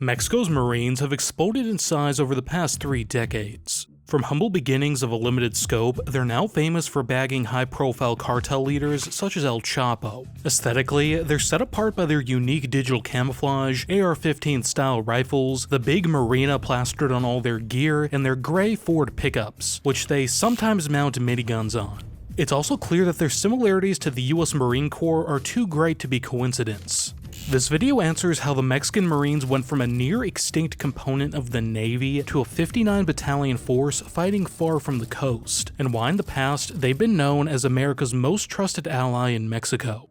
Mexico's Marines have exploded in size over the past 3 decades. From humble beginnings of a limited scope, they're now famous for bagging high-profile cartel leaders such as El Chapo. Aesthetically, they're set apart by their unique digital camouflage, AR-15 style rifles, the big MARINA plastered on all their gear, and their gray Ford pickups, which they sometimes mount miniguns on. It's also clear that their similarities to the US Marine Corps are too great to be coincidence. This video answers how the Mexican Marines went from a near-extinct component of the Navy to a 59 battalion force fighting far from the coast, and why in the past they've been known as America's most trusted ally in Mexico.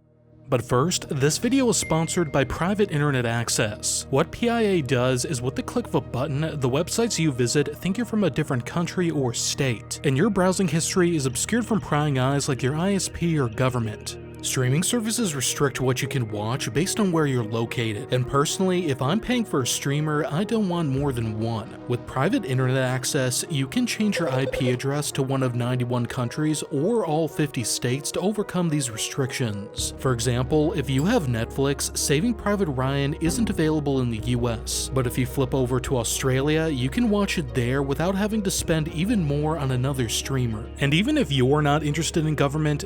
But first, this video is sponsored by Private Internet Access. What PIA does is with the click of a button, the websites you visit think you're from a different country or state, and your browsing history is obscured from prying eyes like your ISP or government. Streaming services restrict what you can watch based on where you're located, and personally, if I'm paying for a streamer, I don't want more than one. With private internet access, you can change your IP address to one of 91 countries or all 50 states to overcome these restrictions. For example, if you have Netflix, Saving Private Ryan isn't available in the US, but if you flip over to Australia, you can watch it there without having to spend even more on another streamer. And even if you're not interested in government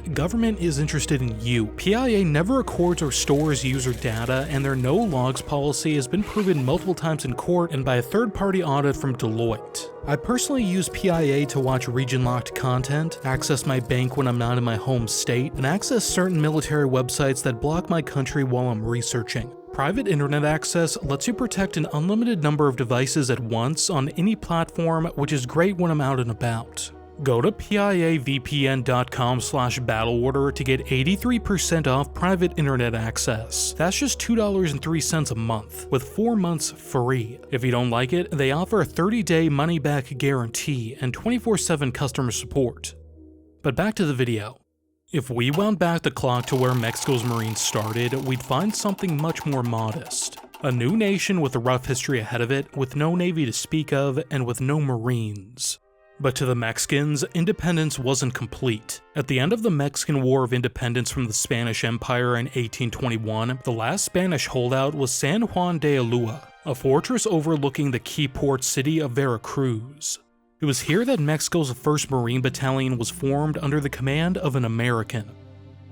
is interested in you. PIA never records or stores user data, and their no logs policy has been proven multiple times in court and by a third-party audit from Deloitte. I personally use PIA to watch region-locked content, access my bank when I'm not in my home state, and access certain military websites that block my country while I'm researching. Private internet access lets you protect an unlimited number of devices at once on any platform, which is great when I'm out and about. Go to piavpn.com/battleorder to get 83% off private internet access. That's just $2.03 a month, with 4 months free. If you don't like it, they offer a 30-day money-back guarantee and 24/7 customer support. But back to the video. If we wound back the clock to where Mexico's Marines started, we'd find something much more modest. A new nation with a rough history ahead of it, with no Navy to speak of, and with no Marines. But to the Mexicans, independence wasn't complete. At the end of the Mexican War of Independence from the Spanish Empire in 1821, the last Spanish holdout was San Juan de Ulúa, a fortress overlooking the key port city of Veracruz. It was here that Mexico's 1st Marine Battalion was formed under the command of an American.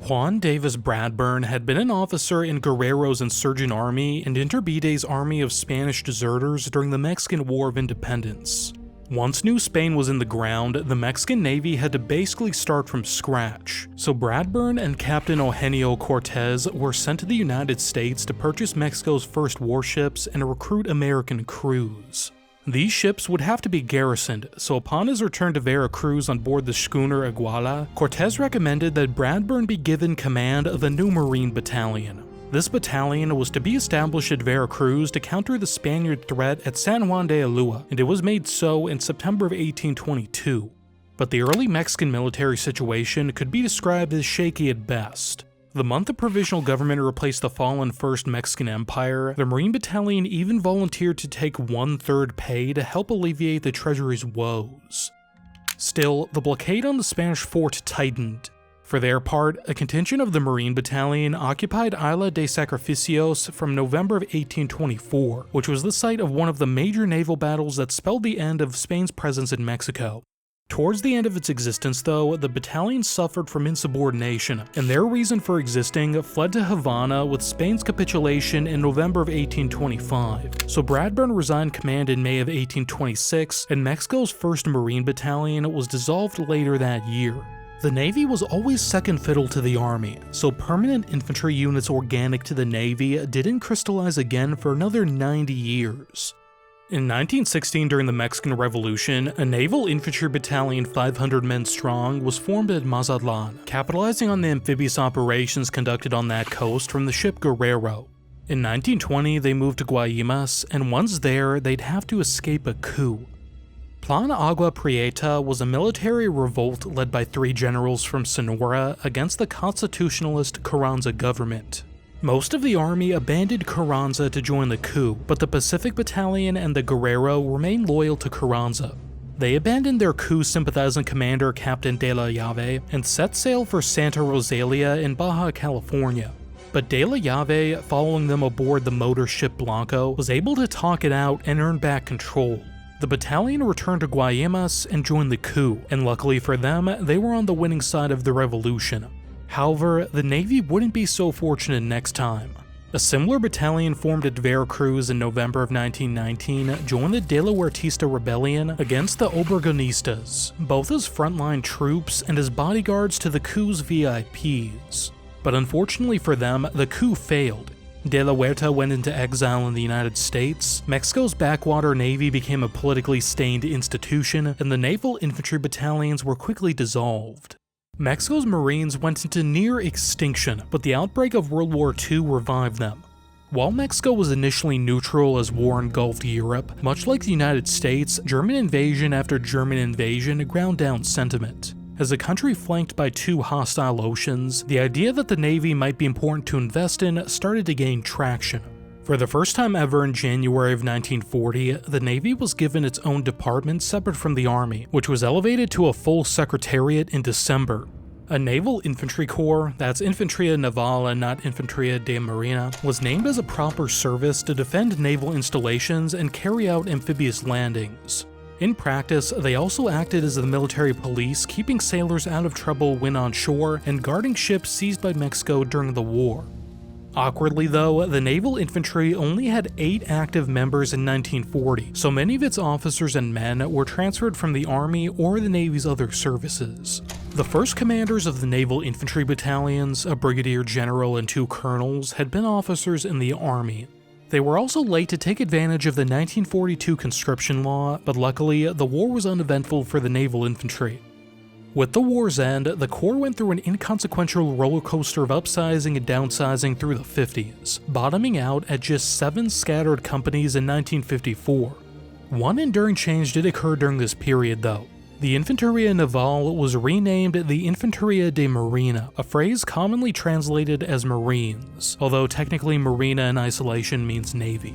Juan Davis Bradburn had been an officer in Guerrero's insurgent army and Iturbide army of Spanish deserters during the Mexican War of Independence. Once New Spain was in the ground, the Mexican Navy had to basically start from scratch, so Bradburn and Captain Eugenio Cortez were sent to the United States to purchase Mexico's first warships and recruit American crews. These ships would have to be garrisoned, so upon his return to Veracruz on board the schooner Iguala, Cortez recommended that Bradburn be given command of the new Marine Battalion. This battalion was to be established at Veracruz to counter the Spaniard threat at San Juan de Ulúa, and it was made so in September of 1822. But the early Mexican military situation could be described as shaky at best. The month the provisional government replaced the fallen First Mexican Empire, the Marine Battalion even volunteered to take 1/3 pay to help alleviate the treasury's woes. Still, the blockade on the Spanish fort tightened. For their part, a contingent of the Marine Battalion occupied Isla de Sacrificios from November of 1824, which was the site of one of the major naval battles that spelled the end of Spain's presence in Mexico. Towards the end of its existence, though, the battalion suffered from insubordination, and their reason for existing fled to Havana with Spain's capitulation in November of 1825. So Bradburn resigned command in May of 1826, and Mexico's 1st Marine Battalion was dissolved later that year. The Navy was always second fiddle to the Army, so permanent infantry units organic to the Navy didn't crystallize again for another 90 years. In 1916, during the Mexican Revolution, a naval infantry battalion 500 men strong was formed at Mazatlan, capitalizing on the amphibious operations conducted on that coast from the ship Guerrero. In 1920, they moved to Guaymas, and once there, they'd have to escape a coup. Plan Agua Prieta was a military revolt led by 3 generals from Sonora against the constitutionalist Carranza government. Most of the army abandoned Carranza to join the coup, but the Pacific Battalion and the Guerrero remained loyal to Carranza. They abandoned their coup-sympathizing commander Captain De La Llave and set sail for Santa Rosalia in Baja California. But De La Llave, following them aboard the motor ship Blanco, was able to talk it out and earn back control. The battalion returned to Guaymas and joined the coup, and luckily for them, they were on the winning side of the revolution. However, the Navy wouldn't be so fortunate next time. A similar battalion formed at Veracruz in November of 1919 joined the De La Huertista rebellion against the Obregonistas, both as frontline troops and as bodyguards to the coup's VIPs. But unfortunately for them, the coup failed. De la Huerta went into exile in the United States, Mexico's backwater navy became a politically stained institution, and the naval infantry battalions were quickly dissolved. Mexico's Marines went into near extinction, but the outbreak of World War II revived them. While Mexico was initially neutral as war engulfed Europe, much like the United States, German invasion after German invasion ground down sentiment. As a country flanked by two hostile oceans, the idea that the Navy might be important to invest in started to gain traction. For the first time ever in January of 1940, the Navy was given its own department separate from the Army, which was elevated to a full secretariat in December. A naval infantry corps, that's Infantería Naval and not Infantería de Marina, was named as a proper service to defend naval installations and carry out amphibious landings. In practice, they also acted as the military police, keeping sailors out of trouble when on shore and guarding ships seized by Mexico during the war. Awkwardly though, the naval infantry only had 8 active members in 1940, so many of its officers and men were transferred from the Army or the Navy's other services. The first commanders of the naval infantry battalions, a brigadier general and 2 colonels, had been officers in the Army. They were also late to take advantage of the 1942 conscription law, but luckily, the war was uneventful for the naval infantry. With the war's end, the Corps went through an inconsequential roller coaster of upsizing and downsizing through the 50s, bottoming out at just 7 scattered companies in 1954. One enduring change did occur during this period though. The Infantería Naval was renamed the Infantería de Marina, a phrase commonly translated as Marines, although technically Marina in isolation means Navy.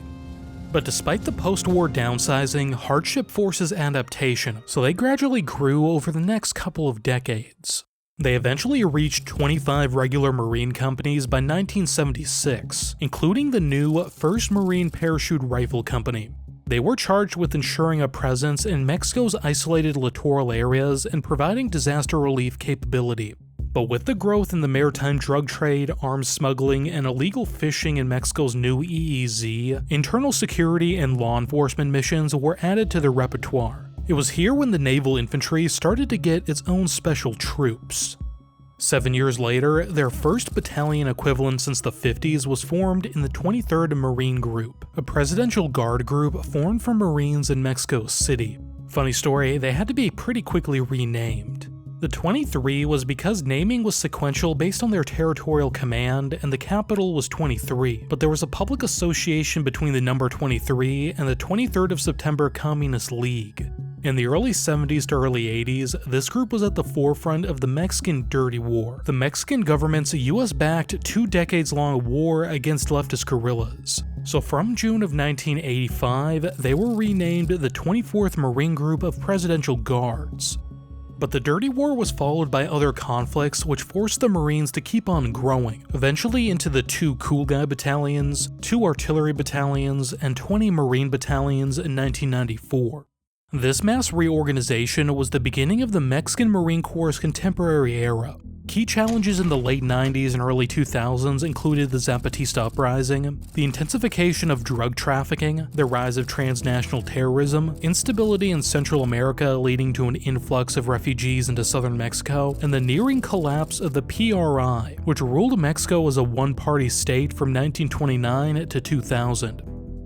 But despite the post-war downsizing, hardship forces adaptation, so they gradually grew over the next couple of decades. They eventually reached 25 regular Marine companies by 1976, including the new 1st Marine Parachute Rifle Company. They were charged with ensuring a presence in Mexico's isolated littoral areas and providing disaster relief capability. But with the growth in the maritime drug trade, arms smuggling, and illegal fishing in Mexico's new EEZ, internal security and law enforcement missions were added to their repertoire. It was here when the naval infantry started to get its own special troops. 7 years later, their first battalion equivalent since the 50s was formed in the 23rd Marine Group, a presidential guard group formed from Marines in Mexico City. Funny story, they had to be pretty quickly renamed. The 23 was because naming was sequential based on their territorial command, and the capital was 23, but there was a public association between the number 23 and the 23rd of September Communist League. In the early 70s to early 80s, this group was at the forefront of the Mexican Dirty War, the Mexican government's US-backed 2 decades-long war against leftist guerrillas. So from June of 1985, they were renamed the 24th Marine Group of Presidential Guards. But the Dirty War was followed by other conflicts which forced the Marines to keep on growing, eventually into the 2 Cool Guy battalions, 2 artillery battalions, and 20 Marine battalions in 1994. This mass reorganization was the beginning of the Mexican Marine Corps' contemporary era. Key challenges in the late 90s and early 2000s included the Zapatista Uprising, the intensification of drug trafficking, the rise of transnational terrorism, instability in Central America leading to an influx of refugees into southern Mexico, and the nearing collapse of the PRI, which ruled Mexico as a one-party state from 1929 to 2000.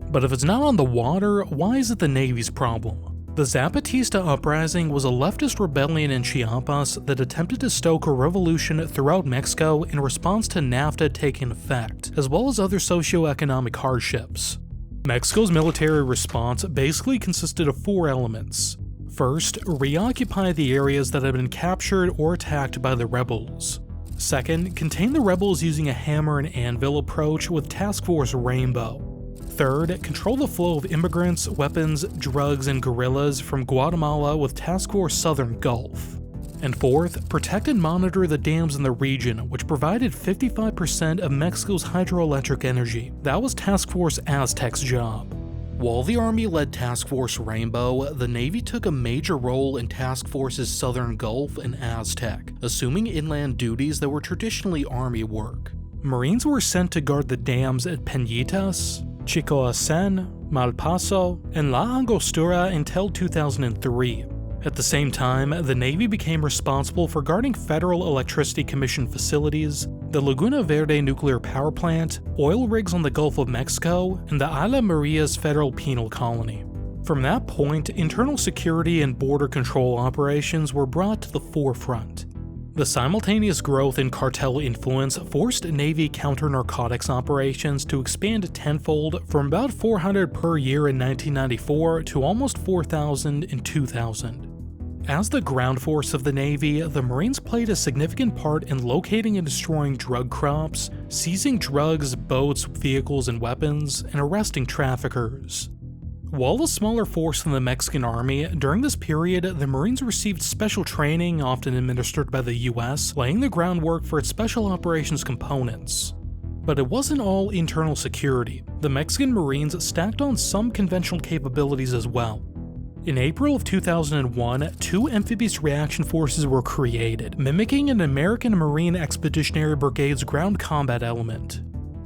But if it's not on the water, why is it the Navy's problem? The Zapatista Uprising was a leftist rebellion in Chiapas that attempted to stoke a revolution throughout Mexico in response to NAFTA taking effect, as well as other socioeconomic hardships. Mexico's military response basically consisted of 4 elements. First, reoccupy the areas that had been captured or attacked by the rebels. Second, contain the rebels using a hammer and anvil approach with Task Force Rainbow. Third, control the flow of immigrants, weapons, drugs, and guerrillas from Guatemala with Task Force Southern Gulf. And fourth, protect and monitor the dams in the region, which provided 55% of Mexico's hydroelectric energy. That was Task Force Aztec's job. While the Army led Task Force Rainbow, the Navy took a major role in Task Forces Southern Gulf and Aztec, assuming inland duties that were traditionally Army work. Marines were sent to guard the dams at Peñitas, Chicoacén, Malpaso, and La Angostura until 2003. At the same time, the Navy became responsible for guarding Federal Electricity Commission facilities, the Laguna Verde nuclear power plant, oil rigs on the Gulf of Mexico, and the Isla Marias federal penal colony. From that point, internal security and border control operations were brought to the forefront. The simultaneous growth in cartel influence forced Navy counter-narcotics operations to expand tenfold from about 400 per year in 1994 to almost 4,000 in 2000. As the ground force of the Navy, the Marines played a significant part in locating and destroying drug crops, seizing drugs, boats, vehicles, and weapons, and arresting traffickers. While a smaller force than the Mexican Army, during this period, the Marines received special training, often administered by the US, laying the groundwork for its special operations components. But it wasn't all internal security. The Mexican Marines stacked on some conventional capabilities as well. In April of 2001, 2 amphibious reaction forces were created, mimicking an American Marine Expeditionary Brigade's ground combat element.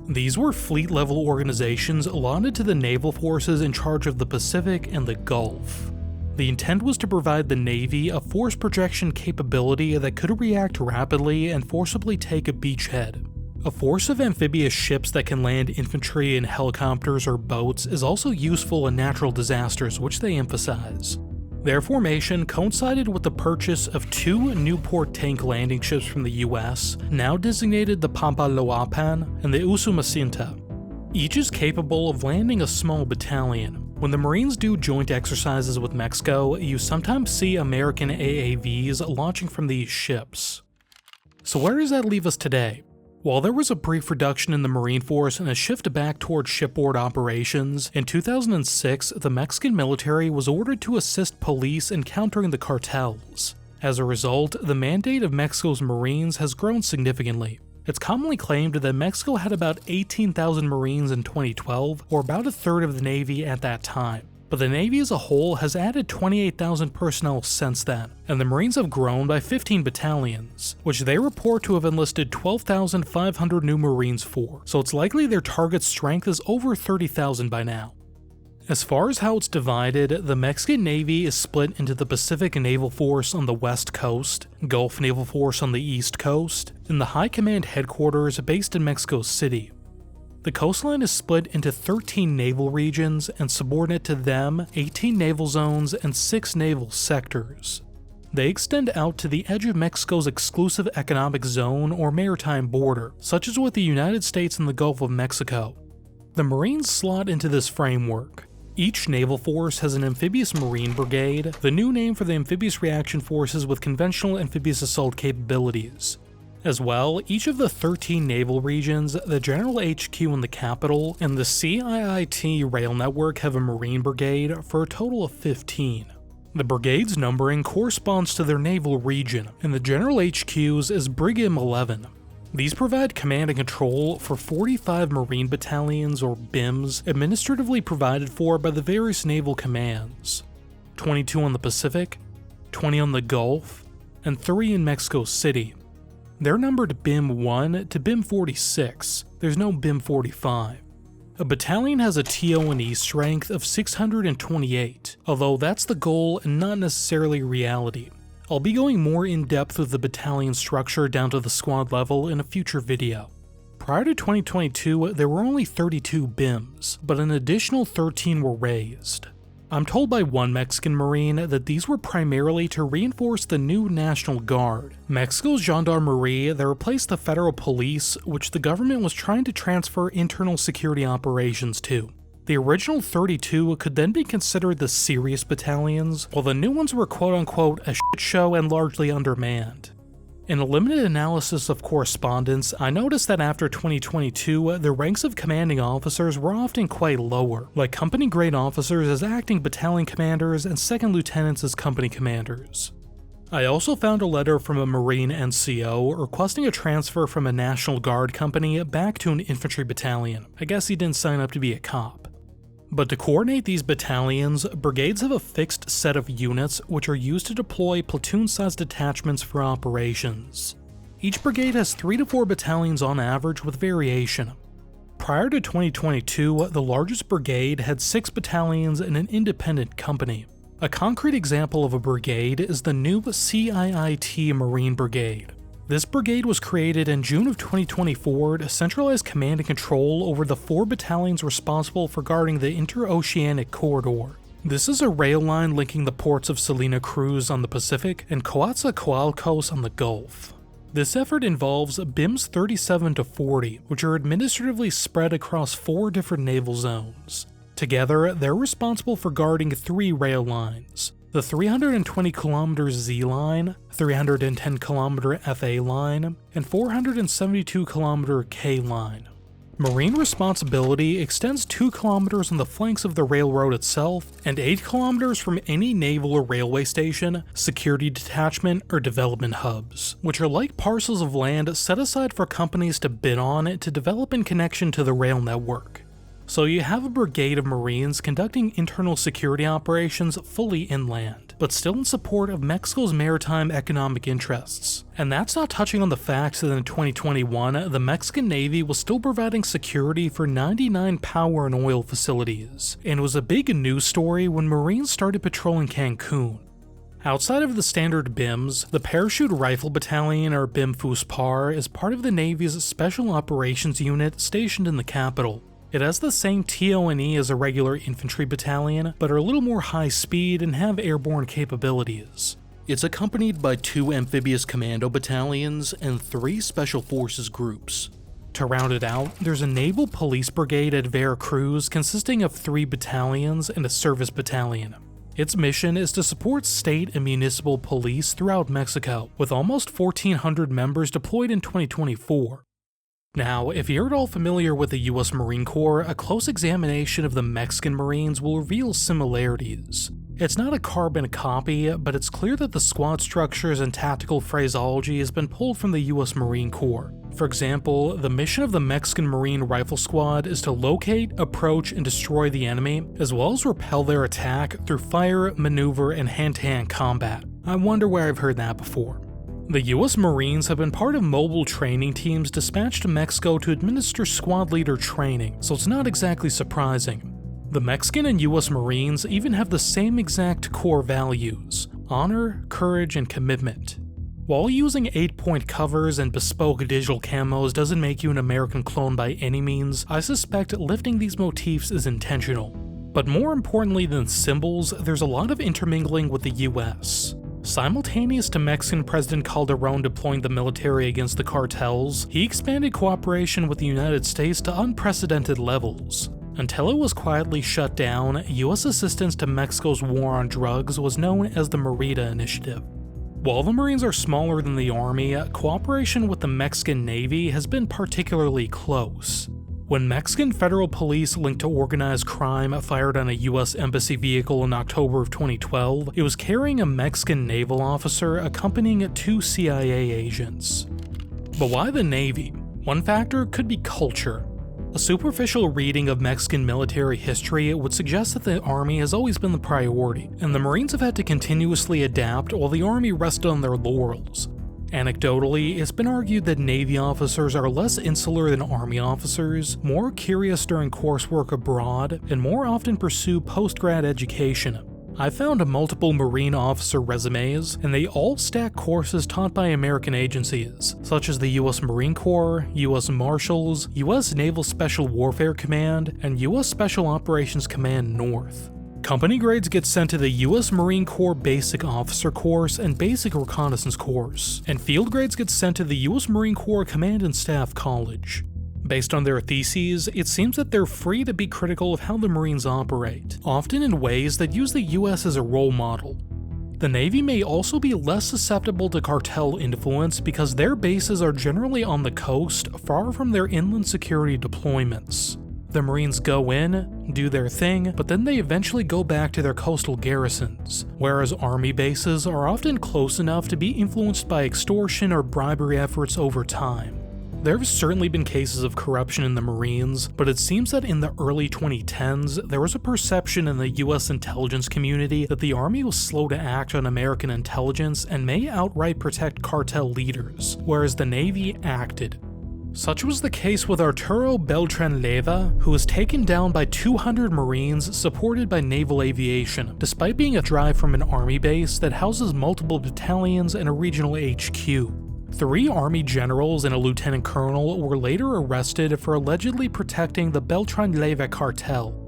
These were fleet-level organizations allotted to the naval forces in charge of the Pacific and the Gulf. The intent was to provide the Navy a force projection capability that could react rapidly and forcibly take a beachhead. A force of amphibious ships that can land infantry in helicopters or boats is also useful in natural disasters, which they emphasize. Their formation coincided with the purchase of 2 Newport tank landing ships from the US, now designated the Pampaloapan and the Usumacinta. Each is capable of landing a small battalion. When the Marines do joint exercises with Mexico, you sometimes see American AAVs launching from these ships. So where does that leave us today? While there was a brief reduction in the Marine Force and a shift back toward shipboard operations, in 2006 the Mexican military was ordered to assist police in countering the cartels. As a result, the mandate of Mexico's Marines has grown significantly. It's commonly claimed that Mexico had about 18,000 Marines in 2012, or about a third of the Navy at that time. But the Navy as a whole has added 28,000 personnel since then, and the Marines have grown by 15 battalions, which they report to have enlisted 12,500 new Marines for, so it's likely their target strength is over 30,000 by now. As far as how it's divided, the Mexican Navy is split into the Pacific Naval Force on the west coast, Gulf Naval Force on the east coast, and the High Command Headquarters based in Mexico City. The coastline is split into 13 naval regions, and subordinate to them, 18 naval zones and 6 naval sectors. They extend out to the edge of Mexico's exclusive economic zone or maritime border, such as with the United States and the Gulf of Mexico. The Marines slot into this framework. Each naval force has an amphibious marine brigade, the new name for the amphibious reaction forces with conventional amphibious assault capabilities. As well, each of the 13 naval regions, the General HQ in the capital, and the CIIT rail network have a Marine brigade for a total of 15. The brigade's numbering corresponds to their naval region, and the General HQ's is Brigade 11. These provide command and control for 45 Marine battalions or BIMs administratively provided for by the various naval commands. 22 on the Pacific, 20 on the Gulf, and 3 in Mexico City. They're numbered BIM 1 to BIM 46, there's no BIM 45. A battalion has a TO&E strength of 628, although that's the goal and not necessarily reality. I'll be going more in depth with the battalion structure down to the squad level in a future video. Prior to 2022, there were only 32 BIMs, but an additional 13 were raised. I'm told by one Mexican Marine that these were primarily to reinforce the new National Guard, Mexico's gendarmerie that replaced the federal police, which the government was trying to transfer internal security operations to. The original 32 could then be considered the serious battalions, while the new ones were quote-unquote a shit show and largely undermanned. In a limited analysis of correspondence, I noticed that after 2022, the ranks of commanding officers were often quite lower, like company grade officers as acting battalion commanders and second lieutenants as company commanders. I also found a letter from a Marine NCO requesting a transfer from a National Guard company back to an infantry battalion. I guess he didn't sign up to be a cop. But to coordinate these battalions, brigades have a fixed set of units which are used to deploy platoon-sized detachments for operations. Each brigade has 3 to 4 battalions on average with variation. Prior to 2022, the largest brigade had 6 battalions in an independent company. A concrete example of a brigade is the new CIIT Marine Brigade. This brigade was created in June of 2024 to centralize command and control over the 4 battalions responsible for guarding the Interoceanic Corridor. This is a rail line linking the ports of Salina Cruz on the Pacific and Coatzacoalcos on the Gulf. This effort involves BIMs 37 to 40, which are administratively spread across 4 different naval zones. Together, they're responsible for guarding 3 rail lines: the 320km Z line, 310km FA line, and 472km K line. Marine responsibility extends 2 kilometers on the flanks of the railroad itself and 8 kilometers from any naval or railway station, security detachment, or development hubs, which are like parcels of land set aside for companies to bid on to develop in connection to the rail network. So you have a brigade of Marines conducting internal security operations fully inland, but still in support of Mexico's maritime economic interests. And that's not touching on the fact that in 2021, the Mexican Navy was still providing security for 99 power and oil facilities, and was a big news story when Marines started patrolling Cancun. Outside of the standard BIMs, the Parachute Rifle Battalion, or BIM FUSPAR, is part of the Navy's Special Operations Unit stationed in the capital. It has the same TO&E as a regular infantry battalion, but are a little more high speed and have airborne capabilities. It's accompanied by 2 amphibious commando battalions and 3 special forces groups. To round it out, there's a naval police brigade at Veracruz consisting of 3 battalions and a service battalion. Its mission is to support state and municipal police throughout Mexico, with almost 1,400 members deployed in 2024. Now, if you're at all familiar with the US Marine Corps, a close examination of the Mexican Marines will reveal similarities. It's not a carbon copy, but it's clear that the squad structures and tactical phraseology has been pulled from the US Marine Corps. For example, the mission of the Mexican Marine Rifle Squad is to locate, approach, and destroy the enemy, as well as repel their attack through fire, maneuver, and hand-to-hand combat. I wonder where I've heard that before. The US Marines have been part of mobile training teams dispatched to Mexico to administer squad leader training, so it's not exactly surprising. The Mexican and US Marines even have the same exact core values: honor, courage, and commitment. While using 8-point covers and bespoke digital camos doesn't make you an American clone by any means, I suspect lifting these motifs is intentional. But more importantly than symbols, there's a lot of intermingling with the US. Simultaneous to Mexican President Calderón deploying the military against the cartels, he expanded cooperation with the United States to unprecedented levels. Until it was quietly shut down, US assistance to Mexico's war on drugs was known as the MARINA Initiative. While the Marines are smaller than the Army, cooperation with the Mexican Navy has been particularly close. When Mexican federal police linked to organized crime fired on a US embassy vehicle in October of 2012, it was carrying a Mexican naval officer accompanying 2 CIA agents. But why the Navy? One factor could be culture. A superficial reading of Mexican military history would suggest that the Army has always been the priority, and the Marines have had to continuously adapt while the Army rested on their laurels. Anecdotally, it's been argued that Navy officers are less insular than Army officers, more curious during coursework abroad, and more often pursue post-grad education. I found multiple Marine officer resumes, and they all stack courses taught by American agencies, such as the US Marine Corps, US Marshals, US Naval Special Warfare Command, and US Special Operations Command North. Company grades get sent to the US Marine Corps Basic Officer Course and Basic Reconnaissance Course, and field grades get sent to the US Marine Corps Command and Staff College. Based on their theses, it seems that they're free to be critical of how the Marines operate, often in ways that use the US as a role model. The Navy may also be less susceptible to cartel influence because their bases are generally on the coast, far from their inland security deployments. The Marines go in, do their thing, but then they eventually go back to their coastal garrisons, whereas Army bases are often close enough to be influenced by extortion or bribery efforts over time. There have certainly been cases of corruption in the Marines, but it seems that in the early 2010s, there was a perception in the US intelligence community that the Army was slow to act on American intelligence and may outright protect cartel leaders, whereas the Navy acted. Such was the case with Arturo Beltran Leyva, who was taken down by 200 Marines supported by naval aviation, despite being a drive from an Army base that houses multiple battalions and a regional HQ. 3 Army generals and a lieutenant colonel were later arrested for allegedly protecting the Beltran Leyva cartel.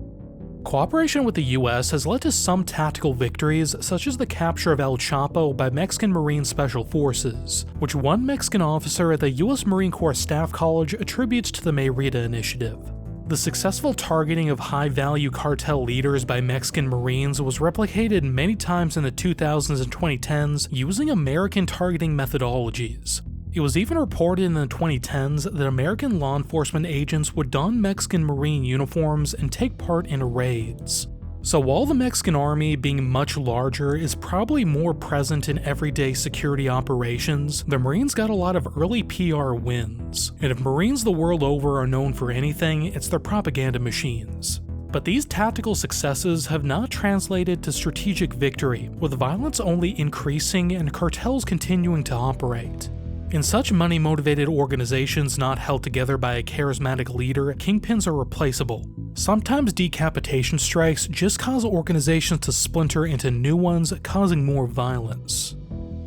Cooperation with the US has led to some tactical victories, such as the capture of El Chapo by Mexican Marine Special Forces, which one Mexican officer at the US Marine Corps Staff College attributes to the MARINA initiative. The successful targeting of high-value cartel leaders by Mexican Marines was replicated many times in the 2000s and 2010s using American targeting methodologies. It was even reported in the 2010s that American law enforcement agents would don Mexican Marine uniforms and take part in raids. So while the Mexican Army, being much larger, is probably more present in everyday security operations, the Marines got a lot of early PR wins. And if Marines the world over are known for anything, it's their propaganda machines. But these tactical successes have not translated to strategic victory, with violence only increasing and cartels continuing to operate. In such money-motivated organizations not held together by a charismatic leader, kingpins are replaceable. Sometimes decapitation strikes just cause organizations to splinter into new ones, causing more violence.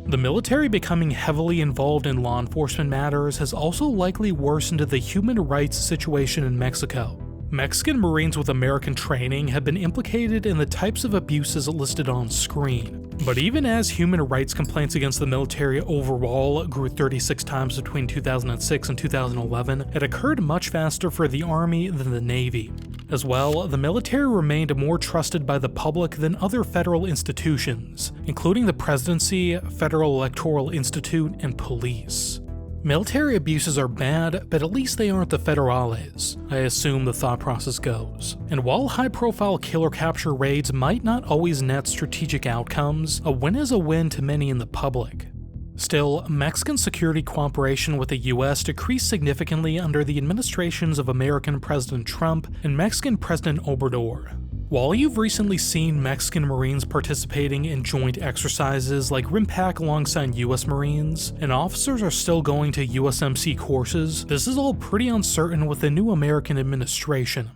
The military becoming heavily involved in law enforcement matters has also likely worsened the human rights situation in Mexico. Mexican Marines with American training have been implicated in the types of abuses listed on screen. But even as human rights complaints against the military overall grew 36 times between 2006 and 2011, it occurred much faster for the Army than the Navy. As well, the military remained more trusted by the public than other federal institutions, including the Presidency, Federal Electoral Institute, and police. Military abuses are bad, but at least they aren't the federales, I assume the thought process goes. And while high-profile killer capture raids might not always net strategic outcomes, a win is a win to many in the public. Still, Mexican security cooperation with the US decreased significantly under the administrations of American President Trump and Mexican President Obrador. While you've recently seen Mexican Marines participating in joint exercises like RIMPAC alongside US Marines, and officers are still going to USMC courses, this is all pretty uncertain with the new American administration.